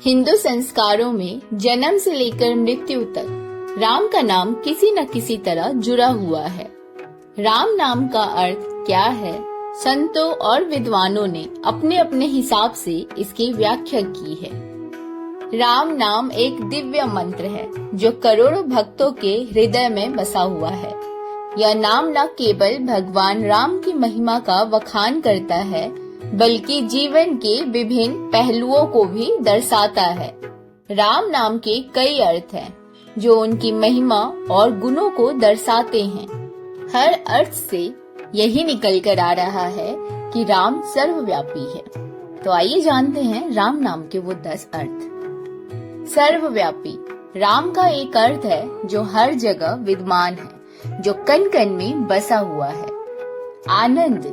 हिंदू संस्कारों में जन्म से लेकर मृत्यु तक राम का नाम किसी न किसी तरह जुड़ा हुआ है। राम नाम का अर्थ क्या है? संतों और विद्वानों ने अपने अपने हिसाब से इसकी व्याख्या की है। राम नाम एक दिव्य मंत्र है जो करोड़ों भक्तों के हृदय में बसा हुआ है। यह नाम न केवल भगवान राम की महिमा का बखान करता है बल्कि जीवन के विभिन्न पहलुओं को भी दर्शाता है। राम नाम के कई अर्थ हैं जो उनकी महिमा और गुणों को दर्शाते हैं। हर अर्थ से यही निकल कर आ रहा है कि राम सर्वव्यापी है। तो आइए जानते हैं राम नाम के वो 10 अर्थ। सर्वव्यापी राम का एक अर्थ है जो हर जगह विद्यमान है, जो कण कण में बसा हुआ है। आनंद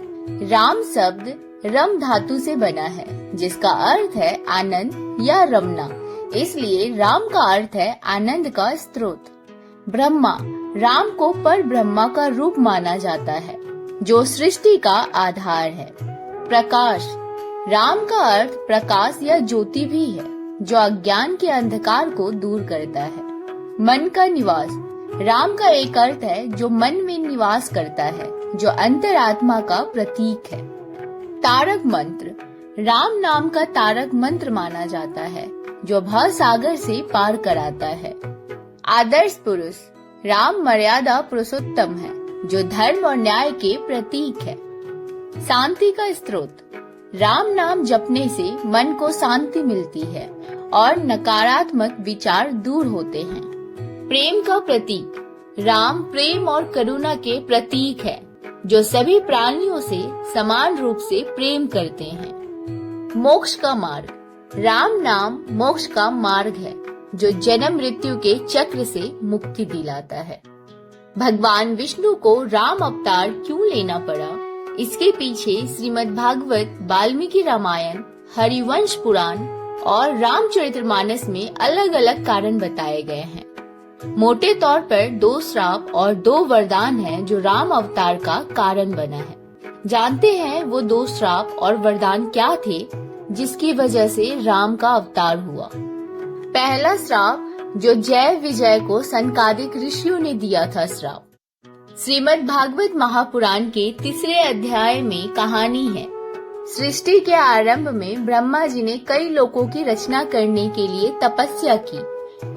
राम शब्द रम धातु से बना है जिसका अर्थ है आनंद या रमना, इसलिए राम का अर्थ है आनंद का स्रोत। ब्रह्मा राम को पर ब्रह्मा का रूप माना जाता है जो सृष्टि का आधार है। प्रकाश राम का अर्थ प्रकाश या ज्योति भी है जो अज्ञान के अंधकार को दूर करता है। मन का निवास राम का एक अर्थ है जो मन में निवास करता है, जो अंतरात्मा का प्रतीक है। तारक मंत्र राम नाम का तारक मंत्र माना जाता है जो भव सागर से पार कराता है। आदर्श पुरुष राम मर्यादा पुरुषोत्तम है जो धर्म और न्याय के प्रतीक है। शांति का स्रोत राम नाम जपने से मन को शांति मिलती है और नकारात्मक विचार दूर होते हैं। प्रेम का प्रतीक राम प्रेम और करुणा के प्रतीक है जो सभी प्राणियों से समान रूप से प्रेम करते हैं। मोक्ष का मार्ग राम नाम मोक्ष का मार्ग है जो जन्म मृत्यु के चक्र से मुक्ति दिलाता है। भगवान विष्णु को राम अवतार क्यों लेना पड़ा? इसके पीछे श्रीमद् भागवत, वाल्मीकि रामायण, हरिवंश पुराण और रामचरितमानस में अलग अलग कारण बताए गए हैं। मोटे तौर पर 2 श्राप और 2 वरदान हैं जो राम अवतार का कारण बना है। जानते हैं वो 2 श्राप और वरदान क्या थे जिसकी वजह से राम का अवतार हुआ। पहला श्राप जो जय विजय को सनकादिक ऋषियों ने दिया था श्राप। श्रीमद् भागवत महापुराण के 3 अध्याय में कहानी है। सृष्टि के आरंभ में ब्रह्मा जी ने कई लोकों की रचना करने के लिए तपस्या की।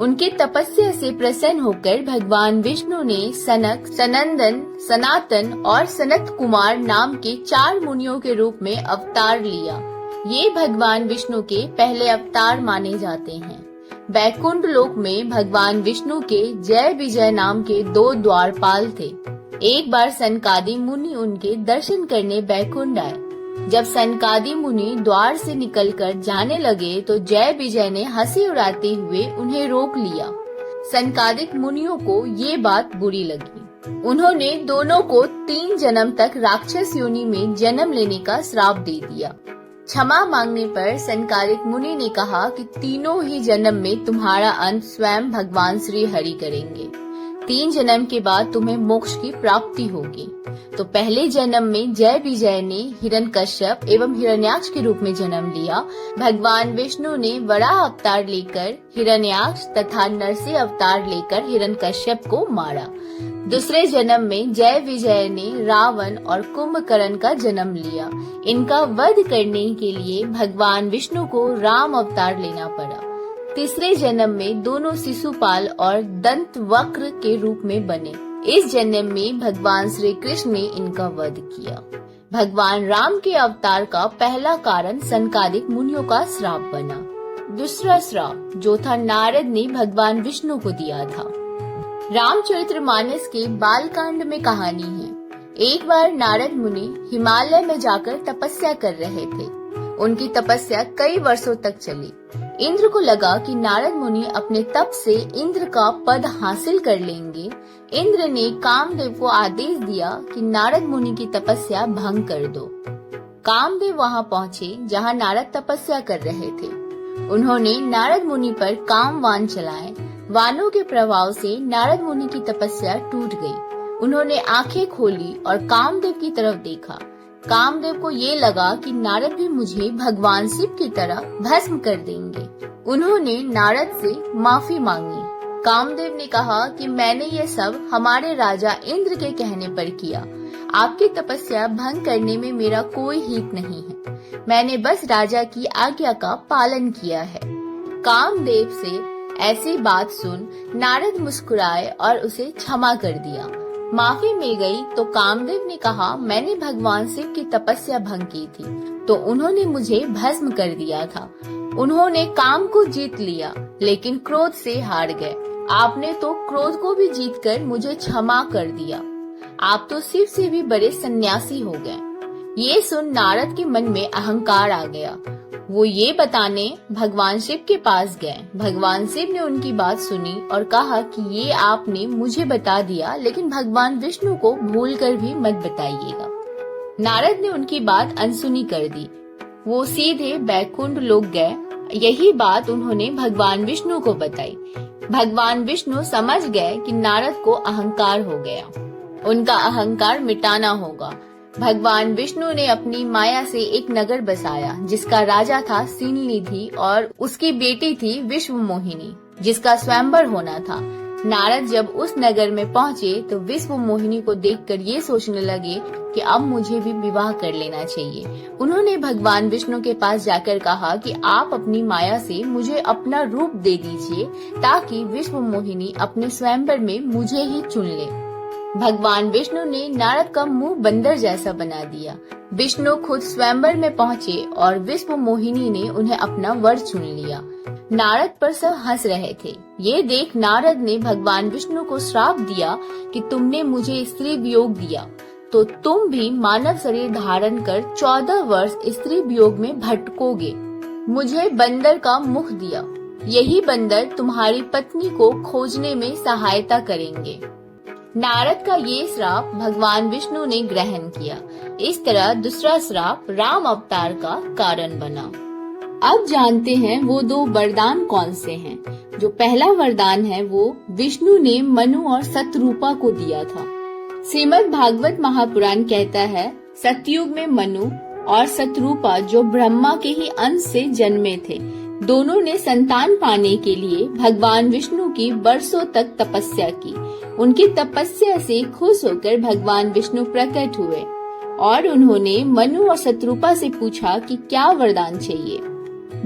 उनके तपस्या से प्रसन्न होकर भगवान विष्णु ने सनक, सनंदन, सनातन और सनत कुमार नाम के 4 मुनियों के रूप में अवतार लिया। ये भगवान विष्णु के पहले अवतार माने जाते हैं। बैकुंठ लोक में भगवान विष्णु के जय विजय नाम के 2 द्वारपाल थे। एक बार सनकादि मुनि उनके दर्शन करने बैकुंठ आए। जब सनकादि मुनि द्वार से निकलकर जाने लगे तो जय विजय ने हंसी उड़ाते हुए उन्हें रोक लिया। सनकादिक मुनियों को ये बात बुरी लगी। उन्होंने दोनों को 3 जन्म तक राक्षस योनि में जन्म लेने का श्राप दे दिया। क्षमा मांगने पर सनकादिक मुनि ने कहा कि तीनों ही जन्म में तुम्हारा अंत स्वयं भगवान श्री हरि करेंगे। 3 जन्म के बाद तुम्हें मोक्ष की प्राप्ति होगी। तो पहले जन्म में जय विजय ने हिरण्यकश्यप एवं हिरण्याक्ष के रूप में जन्म लिया। भगवान विष्णु ने वराह अवतार लेकर हिरण्याक्ष तथा नरसिंह अवतार लेकर हिरण्यकश्यप को मारा। दूसरे जन्म में जय विजय ने रावण और कुंभकर्ण का जन्म लिया। इनका वध करने के लिए भगवान विष्णु को राम अवतार लेना पड़ा। तीसरे जन्म में दोनों शिशुपाल और दंत वक्र के रूप में बने। इस जन्म में भगवान श्री कृष्ण ने इनका वध किया। भगवान राम के अवतार का पहला कारण सनकादिक मुनियों का श्राप बना। दूसरा श्राप जो था नारद ने भगवान विष्णु को दिया था। रामचरितमानस के बालकांड में कहानी है। एक बार नारद मुनि हिमालय में जाकर तपस्या कर रहे थे। उनकी तपस्या कई वर्षों तक चली। इंद्र को लगा कि नारद मुनि अपने तप से इंद्र का पद हासिल कर लेंगे। इंद्र ने कामदेव को आदेश दिया कि नारद मुनि की तपस्या भंग कर दो। कामदेव वहां पहुंचे जहां नारद तपस्या कर रहे थे। उन्होंने नारद मुनि पर काम वान चलाए। वानों के प्रभाव से नारद मुनि की तपस्या टूट गई। उन्होंने आंखें खोली और कामदेव की तरफ देखा। कामदेव को ये लगा कि नारद भी मुझे भगवान शिव की तरह भस्म कर देंगे। उन्होंने नारद से माफी मांगी। कामदेव ने कहा कि मैंने ये सब हमारे राजा इंद्र के कहने पर किया। आपकी तपस्या भंग करने में मेरा कोई हित नहीं है। मैंने बस राजा की आज्ञा का पालन किया है। कामदेव से ऐसी बात सुन नारद मुस्कुराए और उसे क्षमा कर दिया। माफी मिल गई तो कामदेव ने कहा, मैंने भगवान शिव की तपस्या भंग की थी तो उन्होंने मुझे भस्म कर दिया था। उन्होंने काम को जीत लिया लेकिन क्रोध से हार गए। आपने तो क्रोध को भी जीतकर मुझे क्षमा कर दिया। आप तो शिव से भी बड़े सन्यासी हो गए। ये सुन नारद के मन में अहंकार आ गया। वो ये बताने भगवान शिव के पास गए। भगवान शिव ने उनकी बात सुनी और कहा कि ये आपने मुझे बता दिया लेकिन भगवान विष्णु को भूलकर भी मत बताइएगा। नारद ने उनकी बात अनसुनी कर दी। वो सीधे बैकुंठ लोक गए। यही बात उन्होंने भगवान विष्णु को बताई। भगवान विष्णु समझ गए कि नारद को अहंकार हो गया। उनका अहंकार मिटाना होगा। भगवान विष्णु ने अपनी माया से एक नगर बसाया जिसका राजा था शीलनिधि और उसकी बेटी थी विश्व मोहिनी जिसका स्वयंवर होना था। नारद जब उस नगर में पहुँचे तो विश्व मोहिनी को देखकर ये सोचने लगे कि अब मुझे भी विवाह कर लेना चाहिए। उन्होंने भगवान विष्णु के पास जाकर कहा कि आप अपनी माया से मुझे अपना रूप दे दीजिए ताकि विश्व मोहिनी अपने स्वयंवर में मुझे ही चुन ले। भगवान विष्णु ने नारद का मुंह बंदर जैसा बना दिया। विष्णु खुद स्वयंवर में पहुँचे और विश्व मोहिनी ने उन्हें अपना वर चुन लिया। नारद पर सब हंस रहे थे। ये देख नारद ने भगवान विष्णु को श्राप दिया कि तुमने मुझे स्त्री वियोग दिया तो तुम भी मानव शरीर धारण कर 14 वर्ष स्त्री वियोग में भटकोगे। मुझे बंदर का मुख दिया। यही बंदर तुम्हारी पत्नी को खोजने में सहायता करेंगे। नारद का ये श्राप भगवान विष्णु ने ग्रहण किया। इस तरह दूसरा श्राप राम अवतार का कारण बना। अब जानते हैं वो 2 वरदान कौन से हैं। जो पहला वरदान है वो विष्णु ने मनु और सतरूपा को दिया था। श्रीमद् भागवत महापुराण कहता है, सतयुग में मनु और सतरूपा जो ब्रह्मा के ही अंश से जन्मे थे, दोनों ने संतान पाने के लिए भगवान विष्णु की वर्षों तक तपस्या की। उनकी तपस्या से खुश होकर भगवान विष्णु प्रकट हुए और उन्होंने मनु और सतरूपा से पूछा कि क्या वरदान चाहिए।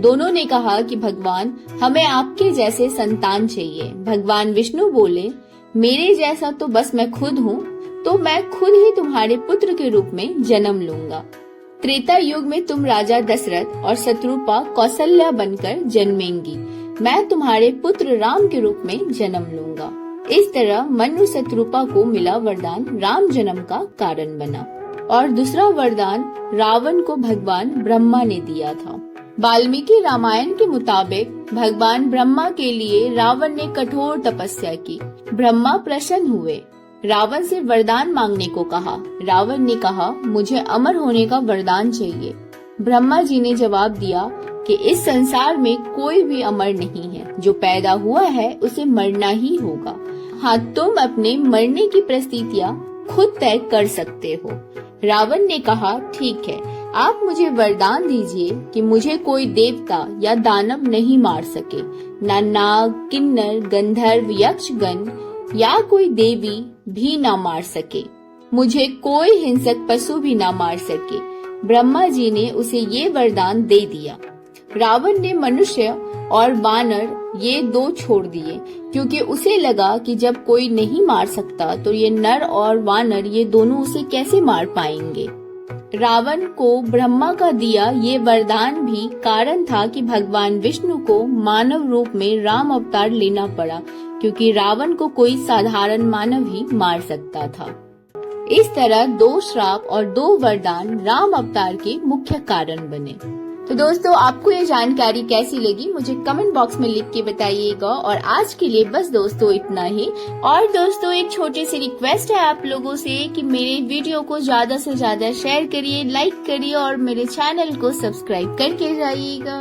दोनों ने कहा कि भगवान, हमें आपके जैसे संतान चाहिए। भगवान विष्णु बोले, मेरे जैसा तो बस मैं खुद हूँ, तो मैं खुद ही तुम्हारे पुत्र के रूप में जन्म लूंगा। त्रेता युग में तुम राजा दशरथ और शत्रुपा कौशल्या बनकर जन्मेंगी। मैं तुम्हारे पुत्र राम के रूप में जन्म लूंगा। इस तरह मनु शत्रुपा को मिला वरदान राम जन्म का कारण बना। और दूसरा वरदान रावण को भगवान ब्रह्मा ने दिया था। वाल्मीकि रामायण के मुताबिक भगवान ब्रह्मा के लिए रावण ने कठोर तपस्या की। ब्रह्मा प्रसन्न हुए। रावण से वरदान मांगने को कहा। रावण ने कहा, मुझे अमर होने का वरदान चाहिए। ब्रह्मा जी ने जवाब दिया कि इस संसार में कोई भी अमर नहीं है। जो पैदा हुआ है उसे मरना ही होगा। हाँ, तुम अपने मरने की परिस्थितियाँ खुद तय कर सकते हो। रावण ने कहा, ठीक है, आप मुझे वरदान दीजिए कि मुझे कोई देवता या दानव नहीं मार सके, ना नाग, किन्नर, गंधर्व, यक्षगण या कोई देवी भी ना मार सके। मुझे कोई हिंसक पशु भी ना मार सके। ब्रह्मा जी ने उसे ये वरदान दे दिया। रावण ने मनुष्य और वानर ये 2 छोड़ दिए क्योंकि उसे लगा कि जब कोई नहीं मार सकता तो ये नर और वानर ये दोनों उसे कैसे मार पाएंगे। रावण को ब्रह्मा का दिया ये वरदान भी कारण था कि भगवान विष्णु को मानव रूप में राम अवतार लेना पड़ा, क्योंकि रावण को कोई साधारण मानव ही मार सकता था। इस तरह 2 श्राप और 2 वरदान राम अवतार के मुख्य कारण बने। तो दोस्तों, आपको ये जानकारी कैसी लगी मुझे कमेंट बॉक्स में लिख के बताइएगा। और आज के लिए बस दोस्तों इतना ही। और दोस्तों, एक छोटी सी रिक्वेस्ट है आप लोगों से कि मेरे वीडियो को ज्यादा से ज्यादा शेयर करिए, लाइक करिए और मेरे चैनल को सब्सक्राइब करके जाइएगा।